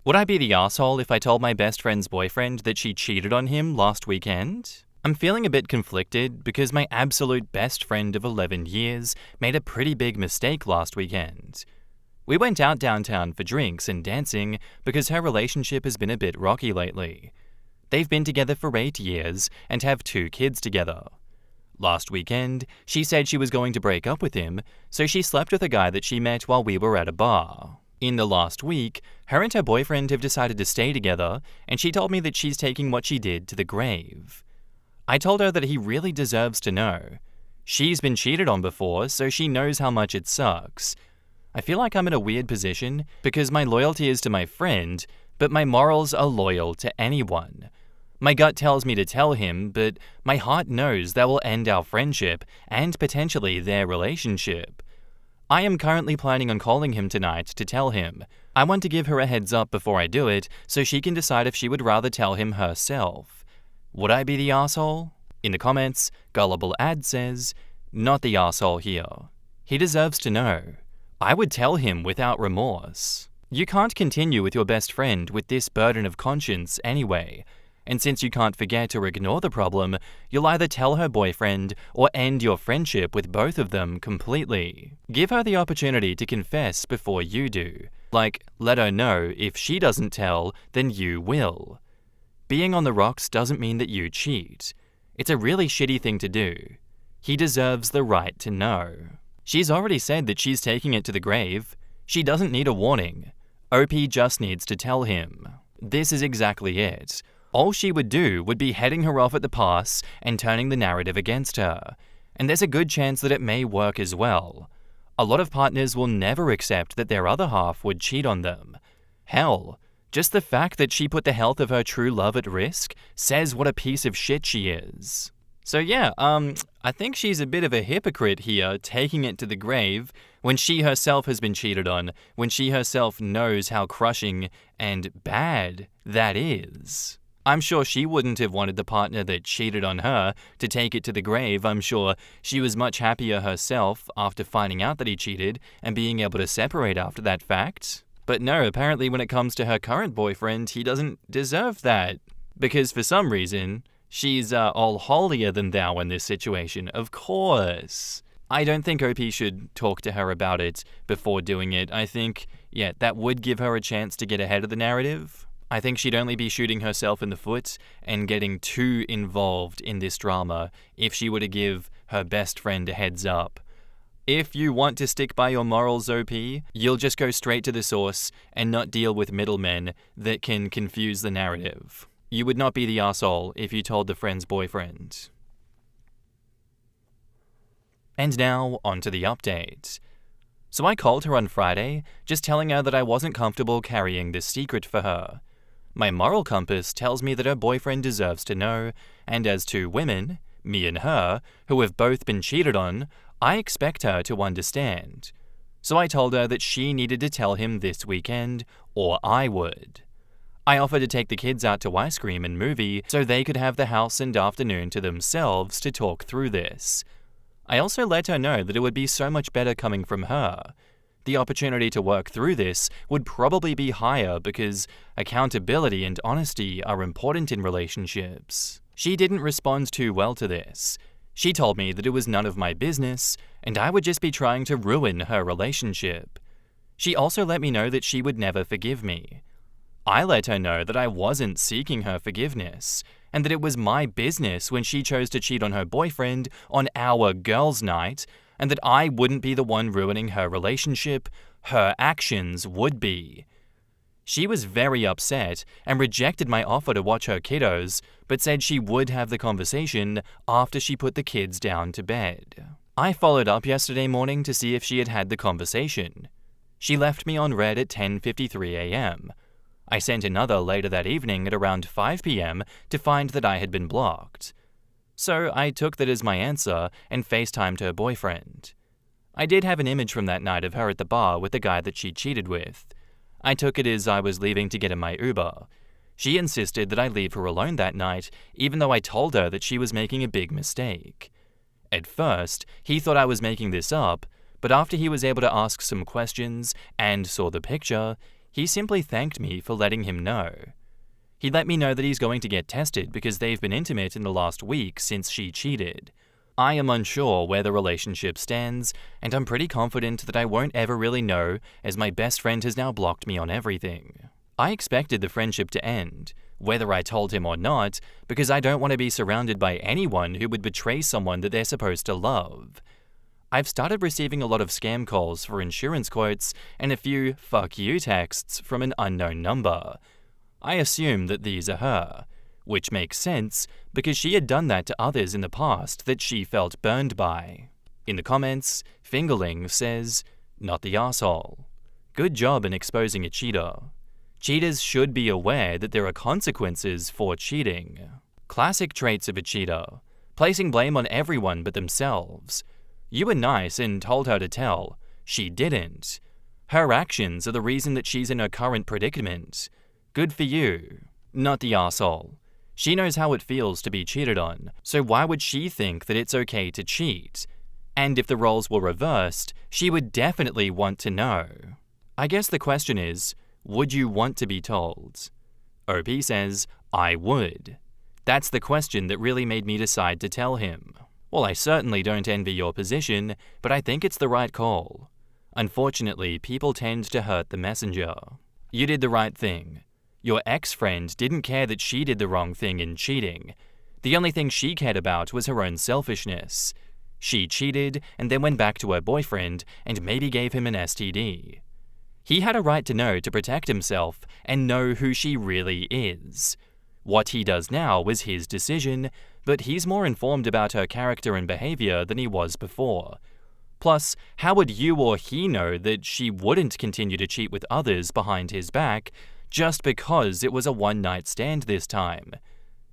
Would I be the asshole if I told my best friend's boyfriend that she cheated on him last weekend? I'm feeling a bit conflicted because my absolute best friend of 11 years made a pretty big mistake last weekend. We went out downtown for drinks and dancing because her relationship has been a bit rocky lately. They've been together for 8 years and have 2 kids together. Last weekend, she said she was going to break up with him, so she slept with a guy that she met while we were at a bar. In the last week, her and her boyfriend have decided to stay together, and she told me that she's taking what she did to the grave. I told her that he really deserves to know. She's been cheated on before, so she knows how much it sucks. I feel like I'm in a weird position because my loyalty is to my friend, but my morals are loyal to anyone. My gut tells me to tell him, but my heart knows that will end our friendship and potentially their relationship. I am currently planning on calling him tonight to tell him. I want to give her a heads up before I do it so she can decide if she would rather tell him herself. Would I be the asshole? In the comments, Gullible Ad says, "Not the asshole here. He deserves to know. I would tell him without remorse." You can't continue with your best friend with this burden of conscience anyway. And since you can't forget or ignore the problem, you'll either tell her boyfriend or end your friendship with both of them completely. Give her the opportunity to confess before you do. Like, let her know if she doesn't tell, then you will. Being on the rocks doesn't mean that you cheat. It's a really shitty thing to do. He deserves the right to know. She's already said that she's taking it to the grave. She doesn't need a warning. OP just needs to tell him. This is exactly it. All she would do would be heading her off at the pass and turning the narrative against her. And there's a good chance that it may work as well. A lot of partners will never accept that their other half would cheat on them. Hell, just the fact that she put the health of her true love at risk says what a piece of shit she is. So yeah, I think she's a bit of a hypocrite here, taking it to the grave when she herself has been cheated on, when she herself knows how crushing and bad that is. I'm sure she wouldn't have wanted the partner that cheated on her to take it to the grave. I'm sure she was much happier herself after finding out that he cheated and being able to separate after that fact. But no, apparently when it comes to her current boyfriend, he doesn't deserve that. Because for some reason, she's all holier than thou in this situation, of course. I don't think OP should talk to her about it before doing it. I think, yeah, that would give her a chance to get ahead of the narrative. I think she'd only be shooting herself in the foot and getting too involved in this drama if she were to give her best friend a heads up. If you want to stick by your morals, OP, you'll just go straight to the source and not deal with middlemen that can confuse the narrative. You would not be the arsehole if you told the friend's boyfriend. And now, on to the update. So I called her on Friday, just telling her that I wasn't comfortable carrying this secret for her. My moral compass tells me that her boyfriend deserves to know, and as two women, me and her, who have both been cheated on, I expect her to understand. So I told her that she needed to tell him this weekend, or I would. I offered to take the kids out to ice cream and movie so they could have the house and afternoon to themselves to talk through this. I also let her know that it would be so much better coming from her. The opportunity to work through this would probably be higher because accountability and honesty are important in relationships. She didn't respond too well to this. She told me that it was none of my business and I would just be trying to ruin her relationship. She also let me know that she would never forgive me. I let her know that I wasn't seeking her forgiveness and that it was my business when she chose to cheat on her boyfriend on our girls' night, and that I wouldn't be the one ruining her relationship, her actions would be. She was very upset and rejected my offer to watch her kiddos, but said she would have the conversation after she put the kids down to bed. I followed up yesterday morning to see if she had had the conversation. She left me on red at 10:53 a.m. I sent another later that evening at around 5 p.m. to find that I had been blocked. So I took that as my answer and FaceTimed her boyfriend. I did have an image from that night of her at the bar with the guy that she cheated with. I took it as I was leaving to get in my Uber. She insisted that I leave her alone that night, even though I told her that she was making a big mistake. At first, he thought I was making this up, but after he was able to ask some questions and saw the picture, He simply thanked me for letting him know. He let me know that he's going to get tested because they've been intimate in the last week since she cheated. I am unsure where the relationship stands, and I'm pretty confident that I won't ever really know as my best friend has now blocked me on everything. I expected the friendship to end, whether I told him or not, because I don't want to be surrounded by anyone who would betray someone that they're supposed to love. I've started receiving a lot of scam calls for insurance quotes and a few "fuck you" texts from an unknown number. I assume that these are her, which makes sense because she had done that to others in the past that she felt burned by. In the comments, Fingerling says, "Not the arsehole. Good job in exposing a cheater. Cheaters should be aware that there are consequences for cheating." Classic traits of a cheater: placing blame on everyone but themselves. You were nice and told her to tell. She didn't. Her actions are the reason that she's in her current predicament. Good for you. Not the arsehole. She knows how it feels to be cheated on, so why would she think that it's okay to cheat? And if the roles were reversed, she would definitely want to know. I guess the question is, would you want to be told? OP says, I would. That's the question that really made me decide to tell him. Well, I certainly don't envy your position, but I think it's the right call. Unfortunately, people tend to hurt the messenger. You did the right thing. Your ex-friend didn't care that she did the wrong thing in cheating. The only thing she cared about was her own selfishness. She cheated and then went back to her boyfriend and maybe gave him an STD. He had a right to know to protect himself and know who she really is. What he does now was his decision, but he's more informed about her character and behavior than he was before. Plus, how would you or he know that she wouldn't continue to cheat with others behind his back just because it was a one-night stand this time?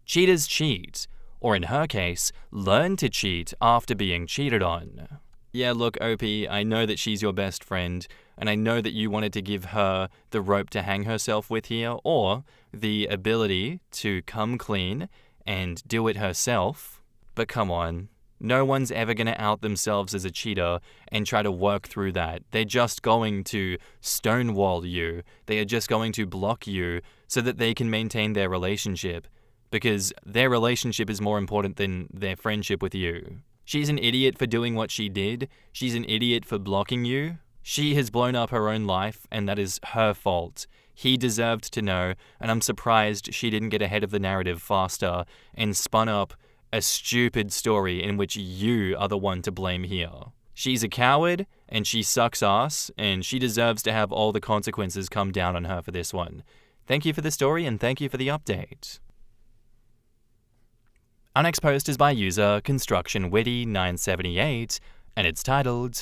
Cheaters cheat, or in her case, learn to cheat after being cheated on. Yeah, look, OP, I know that she's your best friend, and I know that you wanted to give her the rope to hang herself with here, or the ability to come clean and do it herself. But come on, no one's ever going to out themselves as a cheater and try to work through that. They're just going to stonewall you. They are just going to block you so that they can maintain their relationship, because their relationship is more important than their friendship with you. She's an idiot for doing what she did. She's an idiot for blocking you. She has blown up her own life, and that is her fault. He deserved to know, and I'm surprised she didn't get ahead of the narrative faster and spun up a stupid story in which you are the one to blame here. She's a coward, and she sucks ass, and she deserves to have all the consequences come down on her for this one. Thank you for the story, and thank you for the update. Our next post is by user ConstructionWitty978, and it's titled,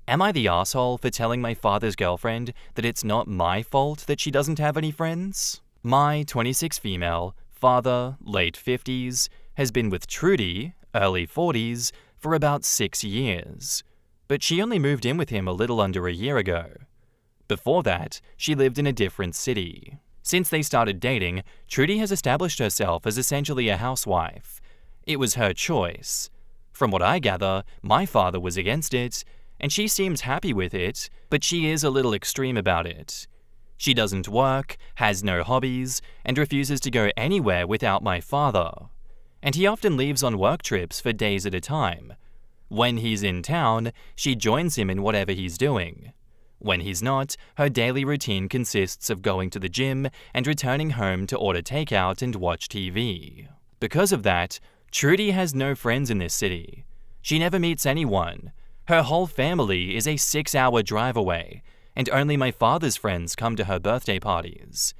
Am I the arsehole for telling my father's girlfriend that it's not my fault that she doesn't have any friends? My 26 female, father, late 50s, has been with Trudy, early 40s, for about 6 years. But she only moved in with him a little under a year ago. Before that, she lived in a different city. Since they started dating, Trudy has established herself as essentially a housewife. It was her choice. From what I gather, my father was against it, and she seems happy with it, but she is a little extreme about it. She doesn't work, has no hobbies, and refuses to go anywhere without my father. And he often leaves on work trips for days at a time. When he's in town, she joins him in whatever he's doing. When he's not, her daily routine consists of going to the gym and returning home to order takeout and watch TV. Because of that, Trudy has no friends in this city. She never meets anyone. Her whole family is a 6-hour drive away, and only my father's friends come to her birthday parties.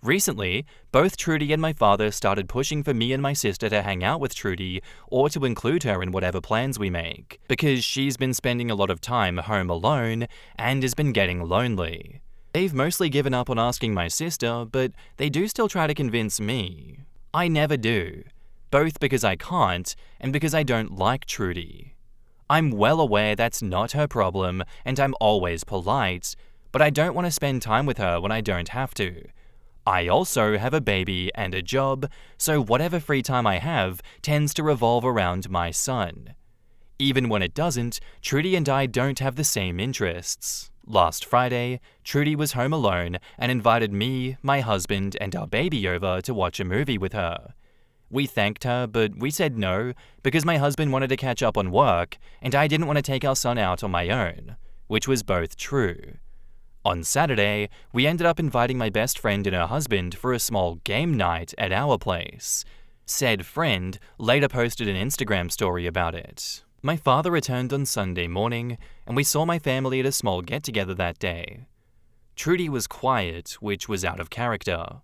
Recently, both Trudy and my father started pushing for me and my sister to hang out with Trudy or to include her in whatever plans we make, because she's been spending a lot of time home alone and has been getting lonely. They've mostly given up on asking my sister, but they do still try to convince me. I never do, both because I can't and because I don't like Trudy. I'm well aware that's not her problem and I'm always polite, but I don't want to spend time with her when I don't have to. I also have a baby and a job, so whatever free time I have tends to revolve around my son. Even when it doesn't, Trudy and I don't have the same interests. Last Friday, Trudy was home alone and invited me, my husband, and our baby over to watch a movie with her. We thanked her, but we said no because my husband wanted to catch up on work and I didn't want to take our son out on my own, which was both true. On Saturday, we ended up inviting my best friend and her husband for a small game night at our place. Said friend later posted an Instagram story about it. My father returned on Sunday morning, and we saw my family at a small get-together that day. Trudy was quiet, which was out of character.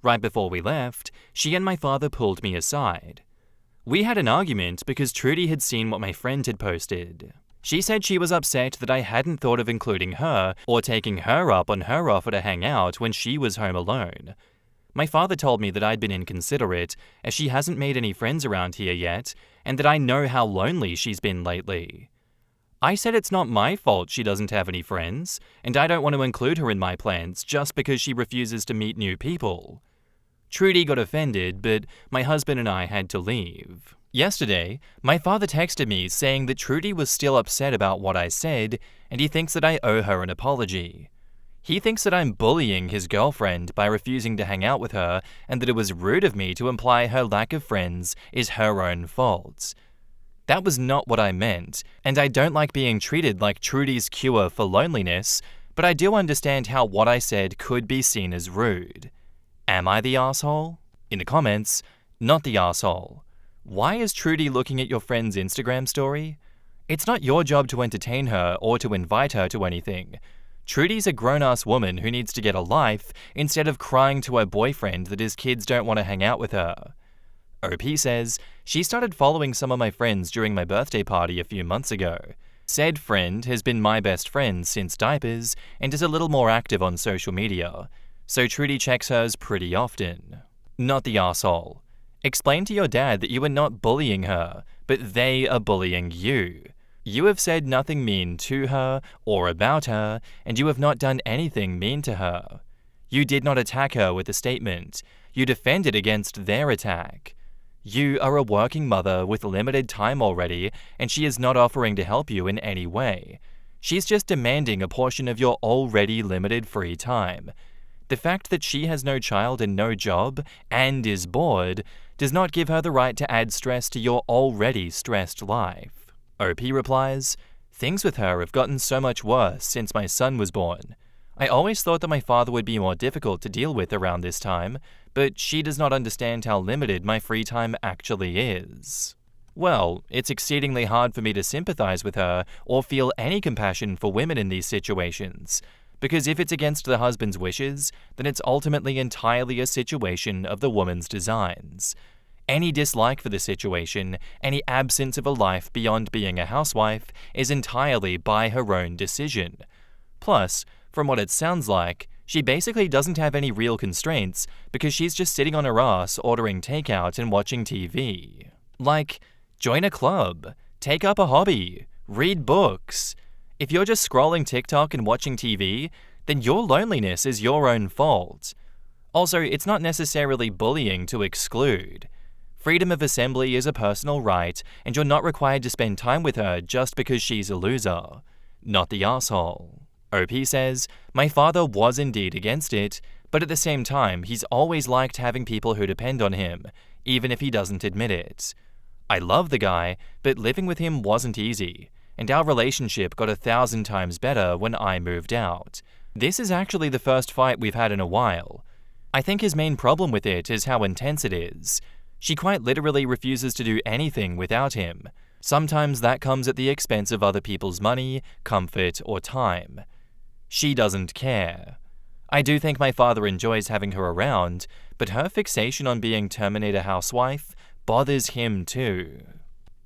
Right before we left, she and my father pulled me aside. We had an argument because Trudy had seen what my friend had posted. She said she was upset that I hadn't thought of including her or taking her up on her offer to hang out when she was home alone. My father told me that I'd been inconsiderate, as she hasn't made any friends around here yet, and that I know how lonely she's been lately. I said it's not my fault she doesn't have any friends, and I don't want to include her in my plans just because she refuses to meet new people. Trudy got offended, but my husband and I had to leave. Yesterday, my father texted me saying that Trudy was still upset about what I said, and he thinks that I owe her an apology. He thinks that I'm bullying his girlfriend by refusing to hang out with her and that it was rude of me to imply her lack of friends is her own fault. That was not what I meant, and I don't like being treated like Trudy's cure for loneliness, but I do understand how what I said could be seen as rude. Am I the asshole? In the comments, not the asshole. Why is Trudy looking at your friend's Instagram story? It's not your job to entertain her or to invite her to anything. Trudy's a grown-ass woman who needs to get a life instead of crying to her boyfriend that his kids don't want to hang out with her. OP says, she started following some of my friends during my birthday party a few months ago. Said friend has been my best friend since diapers and is a little more active on social media, so Trudy checks hers pretty often. Not the asshole. Explain to your dad that you are not bullying her, but they are bullying you. You have said nothing mean to her or about her, and you have not done anything mean to her. You did not attack her with a statement. You defended against their attack. You are a working mother with limited time already, and she is not offering to help you in any way. She's just demanding a portion of your already limited free time. The fact that she has no child and no job, and is bored, does not give her the right to add stress to your already stressed life. OP replies, things with her have gotten so much worse since my son was born. I always thought that my father would be more difficult to deal with around this time, but she does not understand how limited my free time actually is. Well, it's exceedingly hard for me to sympathize with her or feel any compassion for women in these situations, because if it's against the husband's wishes, then it's ultimately entirely a situation of the woman's designs. Any dislike for the situation, any absence of a life beyond being a housewife, is entirely by her own decision. Plus, from what it sounds like, she basically doesn't have any real constraints because she's just sitting on her ass ordering takeout and watching TV. Like, join a club, take up a hobby, read books. If you're just scrolling TikTok and watching TV, then your loneliness is your own fault. Also, it's not necessarily bullying to exclude. Freedom of assembly is a personal right, and you're not required to spend time with her just because she's a loser. Not the asshole. OP says, my father was indeed against it, but at the same time, he's always liked having people who depend on him, even if he doesn't admit it. I love the guy, but living with him wasn't easy, and our relationship got 1,000 times better when I moved out. This is actually the first fight we've had in a while. I think his main problem with it is how intense it is. She quite literally refuses to do anything without him. Sometimes that comes at the expense of other people's money, comfort, or time. She doesn't care. I do think my father enjoys having her around, but her fixation on being Terminator housewife bothers him too.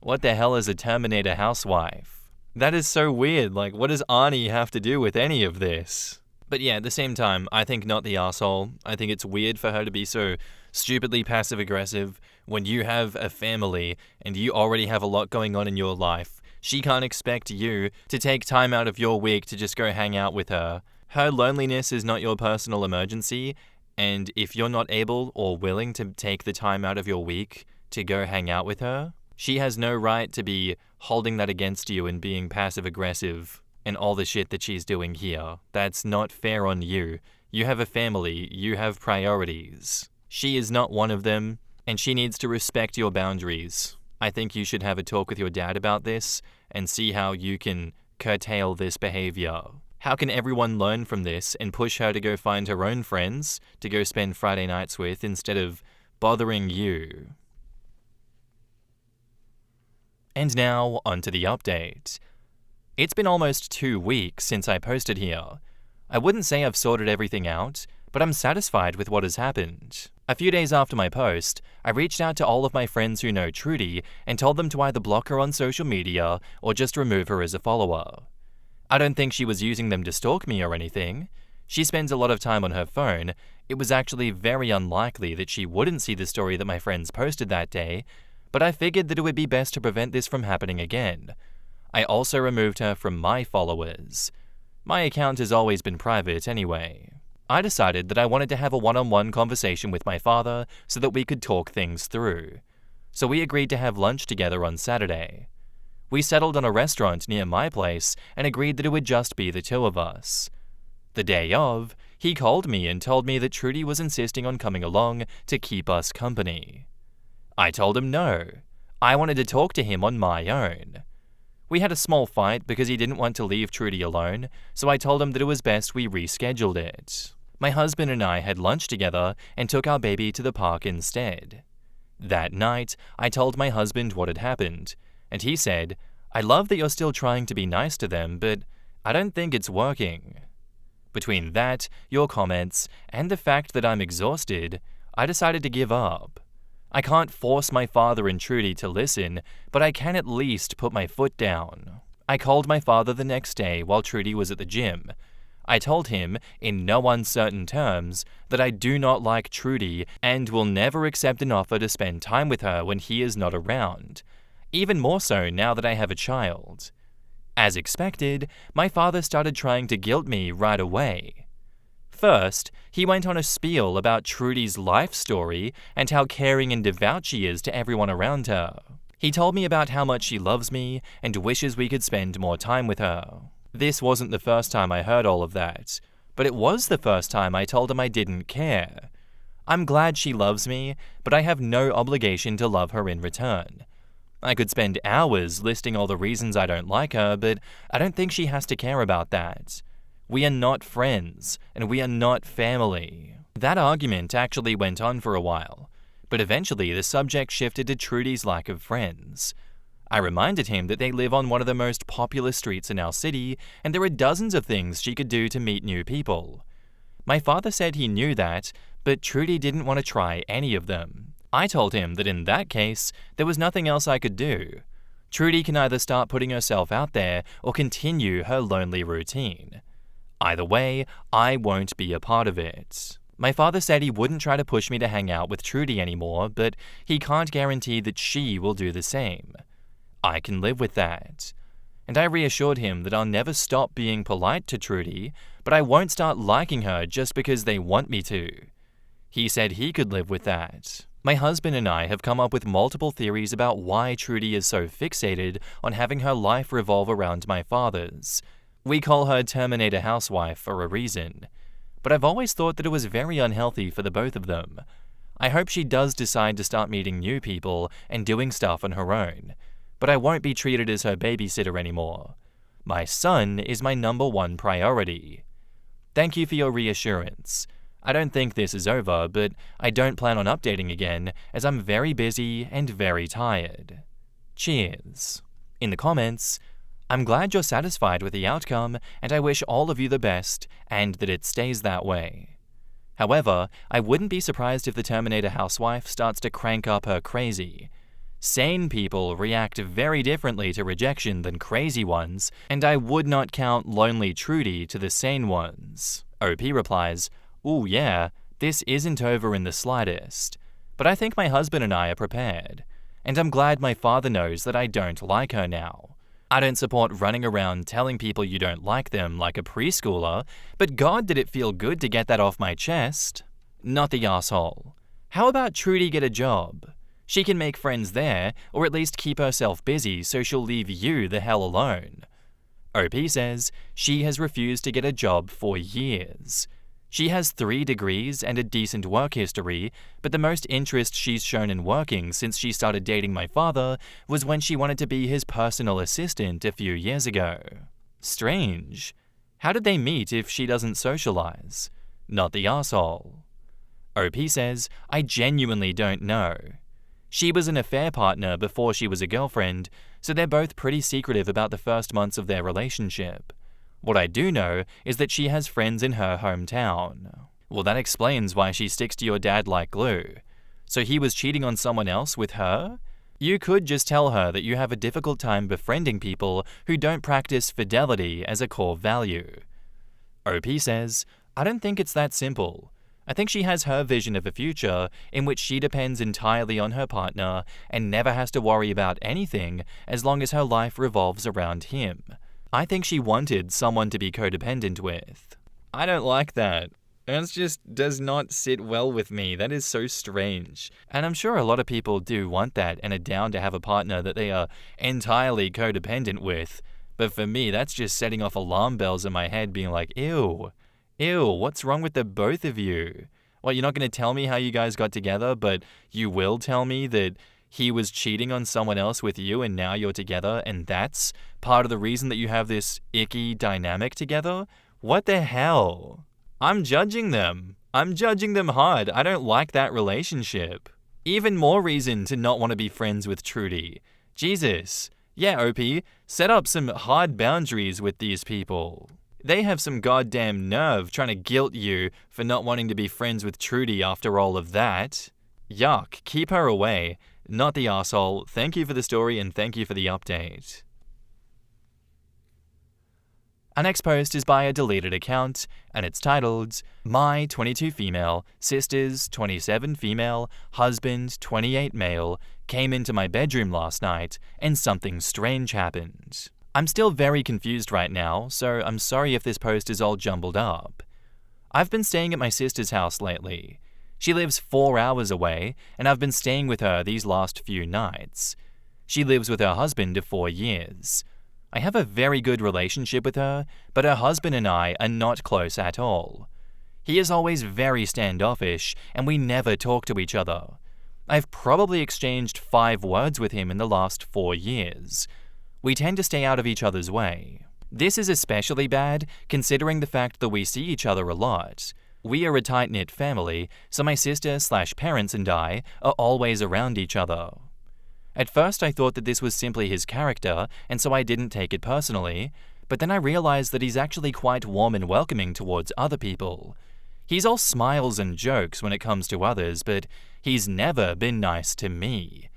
What the hell is a Terminator housewife? That is so weird, like what does Arnie have to do with any of this? But yeah, at the same time, I think not the asshole. I think it's weird for her to be so stupidly passive-aggressive when you have a family and you already have a lot going on in your life. She can't expect you to take time out of your week to just go hang out with her. Her loneliness is not your personal emergency, and if you're not able or willing to take the time out of your week to go hang out with her, She has no right to be holding that against you and being passive-aggressive and all the shit that she's doing here. That's not fair on you. You have a family, you have priorities. She is not one of them, and she needs to respect your boundaries. I think you should have a talk with your dad about this and see how you can curtail this behavior. How can everyone learn from this and push her to go find her own friends to go spend Friday nights with instead of bothering you? And now, onto the update. It's been almost 2 weeks since I posted here. I wouldn't say I've sorted everything out, but I'm satisfied with what has happened. A few days after my post, I reached out to all of my friends who know Trudy and told them to either block her on social media or just remove her as a follower. I don't think she was using them to stalk me or anything. She spends a lot of time on her phone. It was actually very unlikely that she wouldn't see the story that my friends posted that day, but I figured that it would be best to prevent this from happening again. I also removed her from my followers. My account has always been private anyway. I decided that I wanted to have a one-on-one conversation with my father so that we could talk things through. So we agreed to have lunch together on Saturday. We settled on a restaurant near my place and agreed that it would just be the two of us. The day of, he called me and told me that Trudy was insisting on coming along to keep us company. I told him no. I wanted to talk to him on my own. We had a small fight because he didn't want to leave Trudy alone, so I told him that it was best we rescheduled it. My husband and I had lunch together and took our baby to the park instead. That night, I told my husband what had happened, and he said, "I love that you're still trying to be nice to them, but I don't think it's working." Between that, your comments, and the fact that I'm exhausted, I decided to give up. I can't force my father and Trudy to listen, but I can at least put my foot down. I called my father the next day while Trudy was at the gym. I told him, in no uncertain terms, that I do not like Trudy and will never accept an offer to spend time with her when he is not around, even more so now that I have a child. As expected, my father started trying to guilt me right away. First, he went on a spiel about Trudy's life story and how caring and devout she is to everyone around her. He told me about how much she loves me and wishes we could spend more time with her. This wasn't the first time I heard all of that, but it was the first time I told him I didn't care. I'm glad she loves me, but I have no obligation to love her in return. I could spend hours listing all the reasons I don't like her, but I don't think she has to care about that. We are not friends, and we are not family. That argument actually went on for a while, but eventually the subject shifted to Trudy's lack of friends. I reminded him that they live on one of the most popular streets in our city, and there are dozens of things she could do to meet new people. My father said he knew that, but Trudy didn't want to try any of them. I told him that in that case, there was nothing else I could do. Trudy can either start putting herself out there or continue her lonely routine. Either way, I won't be a part of it. My father said he wouldn't try to push me to hang out with Trudy anymore, but he can't guarantee that she will do the same. I can live with that. And I reassured him that I'll never stop being polite to Trudy, but I won't start liking her just because they want me to. He said he could live with that. My husband and I have come up with multiple theories about why Trudy is so fixated on having her life revolve around my father's. We call her Terminator Housewife for a reason, but I've always thought that it was very unhealthy for the both of them. I hope she does decide to start meeting new people and doing stuff on her own, but I won't be treated as her babysitter anymore. My son is my #1 priority. Thank you for your reassurance. I don't think this is over, but I don't plan on updating again as I'm very busy and very tired. Cheers. In the comments, I'm glad you're satisfied with the outcome, and I wish all of you the best, and that it stays that way. However, I wouldn't be surprised if the Terminator housewife starts to crank up her crazy. Sane people react very differently to rejection than crazy ones, and I would not count lonely Trudy to the sane ones. OP replies, "Ooh yeah, this isn't over in the slightest. But I think my husband and I are prepared, and I'm glad my father knows that I don't like her now. I don't support running around telling people you don't like them like a preschooler, but God did it feel good to get that off my chest. Not the asshole. How about Trudy get a job? She can make friends there, or at least keep herself busy so she'll leave you the hell alone. OP says she has refused to get a job for years. She has 3 degrees and a decent work history, but the most interest she's shown in working since she started dating my father was when she wanted to be his personal assistant a few years ago. Strange. How did they meet if she doesn't socialize? Not the arsehole. OP says, I genuinely don't know. She was an affair partner before she was a girlfriend, so they're both pretty secretive about the first months of their relationship. What I do know is that she has friends in her hometown. Well, that explains why she sticks to your dad like glue. So he was cheating on someone else with her? You could just tell her that you have a difficult time befriending people who don't practice fidelity as a core value. OP says, I don't think it's that simple. I think she has her vision of a future in which she depends entirely on her partner and never has to worry about anything as long as her life revolves around him. I think she wanted someone to be codependent with. I don't like that. That just does not sit well with me. That is so strange. And I'm sure a lot of people do want that and are down to have a partner that they are entirely codependent with. But for me, that's just setting off alarm bells in my head being like, ew, what's wrong with the both of you? What, you're not going to tell me how you guys got together, but you will tell me that he was cheating on someone else with you and now you're together and that's part of the reason that you have this icky dynamic together? What the hell? I'm judging them. I'm judging them hard. I don't like that relationship. Even more reason to not want to be friends with Trudy. Jesus. Yeah, OP, set up some hard boundaries with these people. They have some goddamn nerve trying to guilt you for not wanting to be friends with Trudy after all of that. Yuck, keep her away. Not the arsehole. Thank you for the story and thank you for the update. Our next post is by a deleted account, and it's titled, My 22 female, sisters 27 female, husband 28 male, came into my bedroom last night, and something strange happened. I'm still very confused right now, so I'm sorry if this post is all jumbled up. I've been staying at my sister's house lately. She lives 4 hours away, and I've been staying with her these last few nights. She lives with her husband of 4 years. I have a very good relationship with her, but her husband and I are not close at all. He is always very standoffish, and we never talk to each other. I've probably exchanged 5 words with him in the last 4 years. We tend to stay out of each other's way. This is especially bad considering the fact that we see each other a lot. We are a tight-knit family, so my sister/parents and I are always around each other. At first I thought that this was simply his character, and so I didn't take it personally, but then I realized that he's actually quite warm and welcoming towards other people. He's all smiles and jokes when it comes to others, but he's never been nice to me.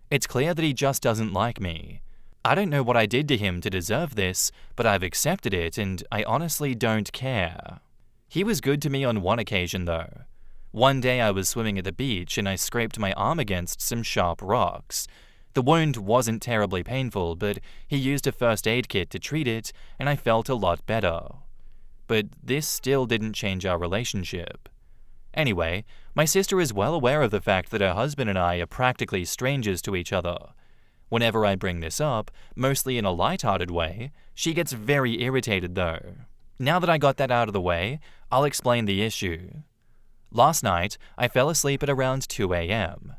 It's clear that he just doesn't like me. I don't know what I did to him to deserve this, but I've accepted it and I honestly don't care. He was good to me on one occasion though. One day I was swimming at the beach and I scraped my arm against some sharp rocks. The wound wasn't terribly painful, but he used a first aid kit to treat it and I felt a lot better. But this still didn't change our relationship. Anyway, my sister is well aware of the fact that her husband and I are practically strangers to each other. Whenever I bring this up, mostly in a light-hearted way, she gets very irritated though. Now that I got that out of the way, I'll explain the issue. Last night, I fell asleep at around 2 a.m.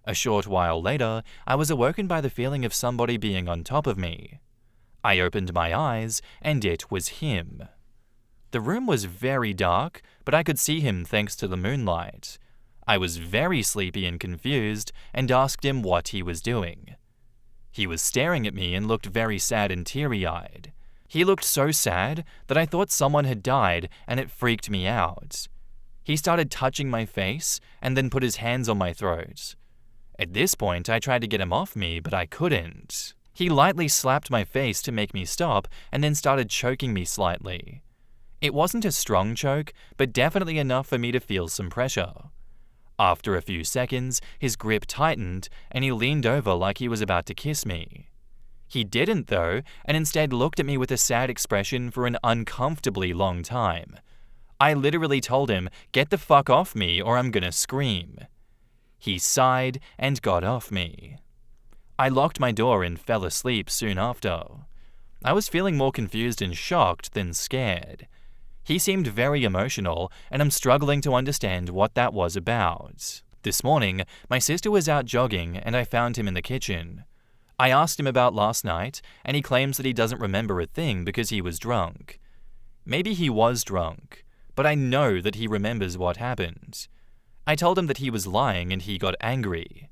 A short while later, I was awoken by the feeling of somebody being on top of me. I opened my eyes, and it was him. The room was very dark, but I could see him thanks to the moonlight. I was very sleepy and confused, and asked him what he was doing. He was staring at me and looked very sad and teary-eyed. He looked so sad that I thought someone had died, and it freaked me out. He started touching my face and then put his hands on my throat. At this point, I tried to get him off me, but I couldn't. He lightly slapped my face to make me stop and then started choking me slightly. It wasn't a strong choke, but definitely enough for me to feel some pressure. After a few seconds, his grip tightened and he leaned over like he was about to kiss me. He didn't though, and instead looked at me with a sad expression for an uncomfortably long time. I literally told him, "Get the fuck off me or I'm gonna scream." He sighed and got off me. I locked my door and fell asleep soon after. I was feeling more confused and shocked than scared. He seemed very emotional, and I'm struggling to understand what that was about. This morning, my sister was out jogging and I found him in the kitchen. I asked him about last night, and he claims that he doesn't remember a thing because he was drunk. Maybe he was drunk, but I know that he remembers what happened. I told him that he was lying and he got angry.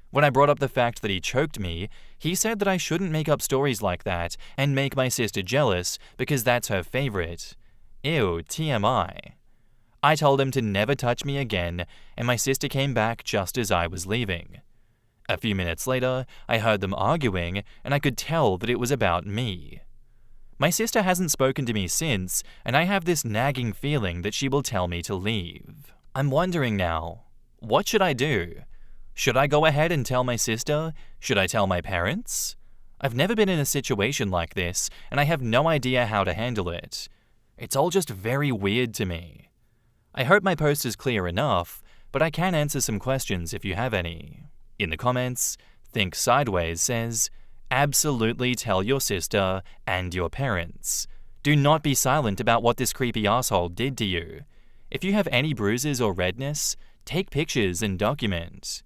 When I brought up the fact that he choked me, he said that I shouldn't make up stories like that and make my sister jealous because that's her favorite. Ew, TMI. I told him to never touch me again, and my sister came back just as I was leaving. A few minutes later, I heard them arguing, and I could tell that it was about me. My sister hasn't spoken to me since, and I have this nagging feeling that she will tell me to leave. I'm wondering now, what should I do? Should I go ahead and tell my sister? Should I tell my parents? I've never been in a situation like this, and I have no idea how to handle it. It's all just very weird to me. I hope my post is clear enough, but I can answer some questions if you have any. In the comments, Think Sideways says, absolutely tell your sister and your parents. Do not be silent about what this creepy asshole did to you. If you have any bruises or redness, take pictures and document.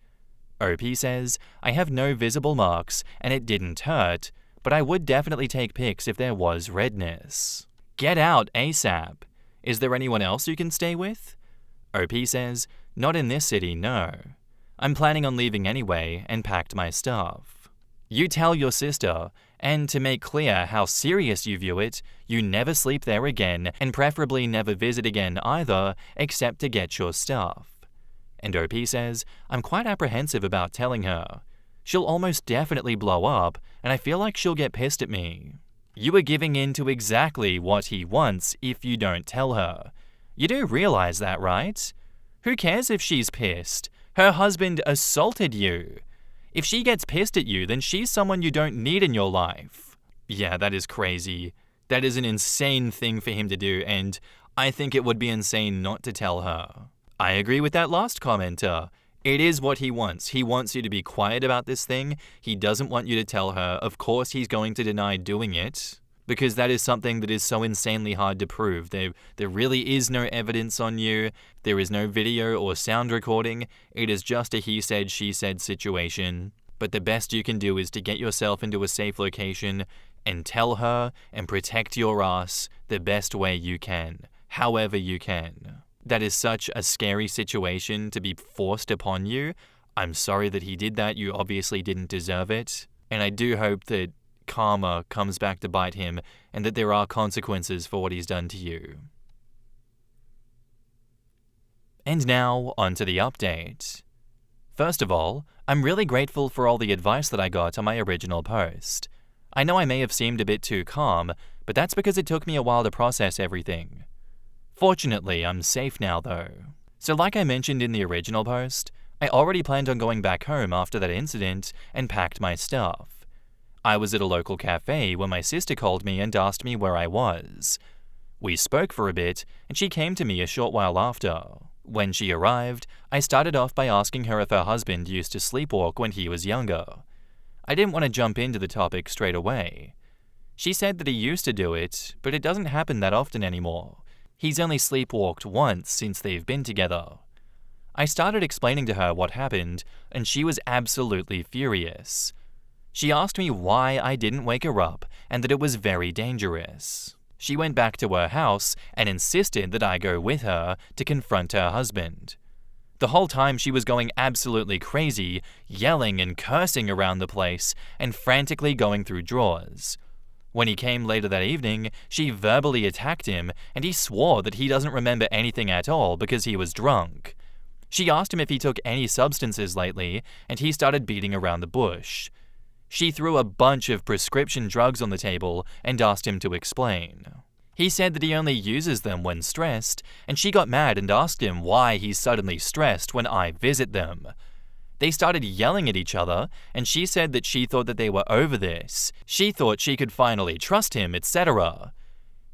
OP says, I have no visible marks and it didn't hurt, but I would definitely take pics if there was redness. Get out ASAP. Is there anyone else you can stay with? OP says, not in this city, no. I'm planning on leaving anyway and packed my stuff. You tell your sister, and to make clear how serious you view it, you never sleep there again and preferably never visit again either, except to get your stuff. And OP says, I'm quite apprehensive about telling her. She'll almost definitely blow up, and I feel like she'll get pissed at me. You are giving in to exactly what he wants if you don't tell her. You do realize that, right? Who cares if she's pissed? Her husband assaulted you. If she gets pissed at you, then she's someone you don't need in your life. Yeah, that is crazy. That is an insane thing for him to do, and I think it would be insane not to tell her. I agree with that last commenter. It is what he wants. He wants you to be quiet about this thing. He doesn't want you to tell her. Of course, he's going to deny doing it, because that is something that is so insanely hard to prove. There really is no evidence on you. There is no video or sound recording. It is just a he said, she said situation. But the best you can do is to get yourself into a safe location and tell her and protect your ass the best way you can, however you can. That is such a scary situation to be forced upon you. I'm sorry that he did that. You obviously didn't deserve it. And I do hope that karma comes back to bite him and that there are consequences for what he's done to you. And now, on to the update. First of all, I'm really grateful for all the advice that I got on my original post. I know I may have seemed a bit too calm, but that's because it took me a while to process everything. Fortunately, I'm safe now though. So like I mentioned in the original post, I already planned on going back home after that incident and packed my stuff. I was at a local cafe when my sister called me and asked me where I was. We spoke for a bit, and she came to me a short while after. When she arrived, I started off by asking her if her husband used to sleepwalk when he was younger. I didn't want to jump into the topic straight away. She said that he used to do it, but it doesn't happen that often anymore. He's only sleepwalked once since they've been together. I started explaining to her what happened, and she was absolutely furious. She asked me why I didn't wake her up and that it was very dangerous. She went back to her house and insisted that I go with her to confront her husband. The whole time she was going absolutely crazy, yelling and cursing around the place and frantically going through drawers. When he came later that evening, she verbally attacked him and he swore that he doesn't remember anything at all because he was drunk. She asked him if he took any substances lately and he started beating around the bush. She threw a bunch of prescription drugs on the table and asked him to explain. He said that he only uses them when stressed, and she got mad and asked him why he's suddenly stressed when I visit them. They started yelling at each other, and she said that she thought that they were over this. She thought she could finally trust him, etc.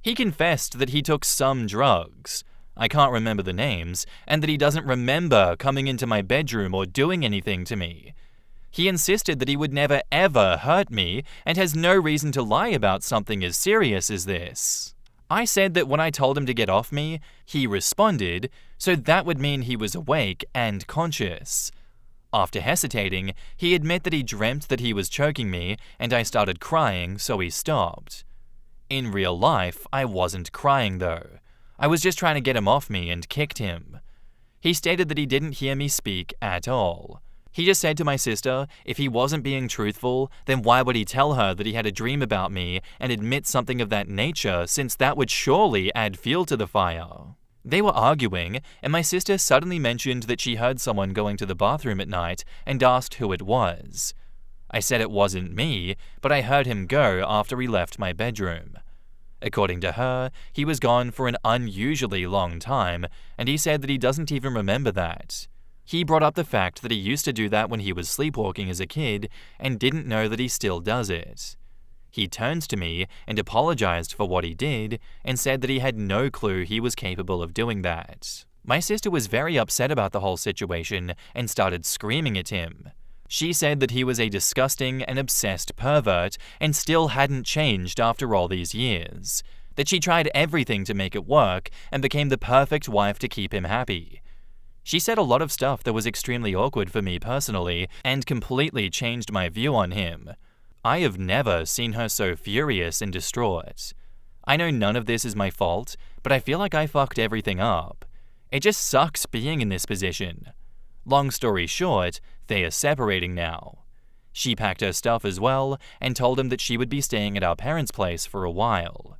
He confessed that he took some drugs. I can't remember the names, and that he doesn't remember coming into my bedroom or doing anything to me. He insisted that he would never ever hurt me and has no reason to lie about something as serious as this. I said that when I told him to get off me, he responded, so that would mean he was awake and conscious. After hesitating, he admitted that he dreamt that he was choking me and I started crying, so he stopped. In real life, I wasn't crying though. I was just trying to get him off me and kicked him. He stated that he didn't hear me speak at all. He just said to my sister, if he wasn't being truthful, then why would he tell her that he had a dream about me and admit something of that nature, since that would surely add fuel to the fire? They were arguing, and my sister suddenly mentioned that she heard someone going to the bathroom at night and asked who it was. I said it wasn't me, but I heard him go after he left my bedroom. According to her, he was gone for an unusually long time, and he said that he doesn't even remember that. He brought up the fact that he used to do that when he was sleepwalking as a kid and didn't know that he still does it. He turned to me and apologized for what he did and said that he had no clue he was capable of doing that. My sister was very upset about the whole situation and started screaming at him. She said that he was a disgusting and obsessed pervert and still hadn't changed after all these years, that she tried everything to make it work and became the perfect wife to keep him happy. She said a lot of stuff that was extremely awkward for me personally and completely changed my view on him. I have never seen her so furious and distraught. I know none of this is my fault, but I feel like I fucked everything up. It just sucks being in this position. Long story short, they are separating now. She packed her stuff as well and told him that she would be staying at our parents' place for a while.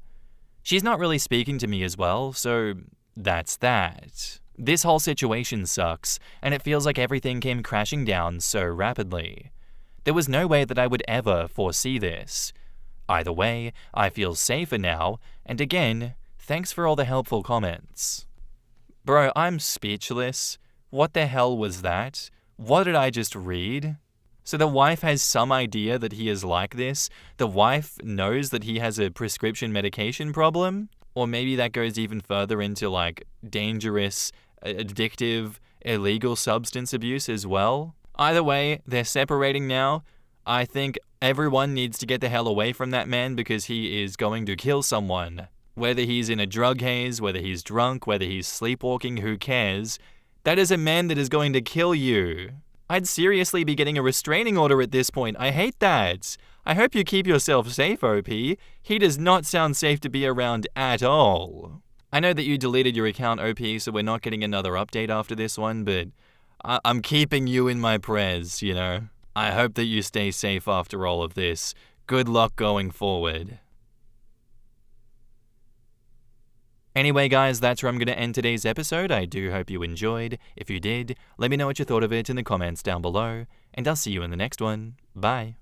She's not really speaking to me as well, so that's that. This whole situation sucks, and it feels like everything came crashing down so rapidly. There was no way that I would ever foresee this. Either way, I feel safer now, and again, thanks for all the helpful comments. Bro, I'm speechless. What the hell was that? What did I just read? So the wife has some idea that he is like this? The wife knows that he has a prescription medication problem? Or maybe that goes even further into like dangerous, addictive, illegal substance abuse as well. Either way, they're separating now. I think everyone needs to get the hell away from that man because he is going to kill someone. Whether he's in a drug haze, whether he's drunk, whether he's sleepwalking, who cares? That is a man that is going to kill you. I'd seriously be getting a restraining order at this point. I hate that. I hope you keep yourself safe, OP. He does not sound safe to be around at all. I know that you deleted your account, OP, so we're not getting another update after this one, but I'm keeping you in my prayers, you know. I hope that you stay safe after all of this. Good luck going forward. Anyway guys, that's where I'm going to end today's episode. I do hope you enjoyed. If you did, let me know what you thought of it in the comments down below, and I'll see you in the next one. Bye.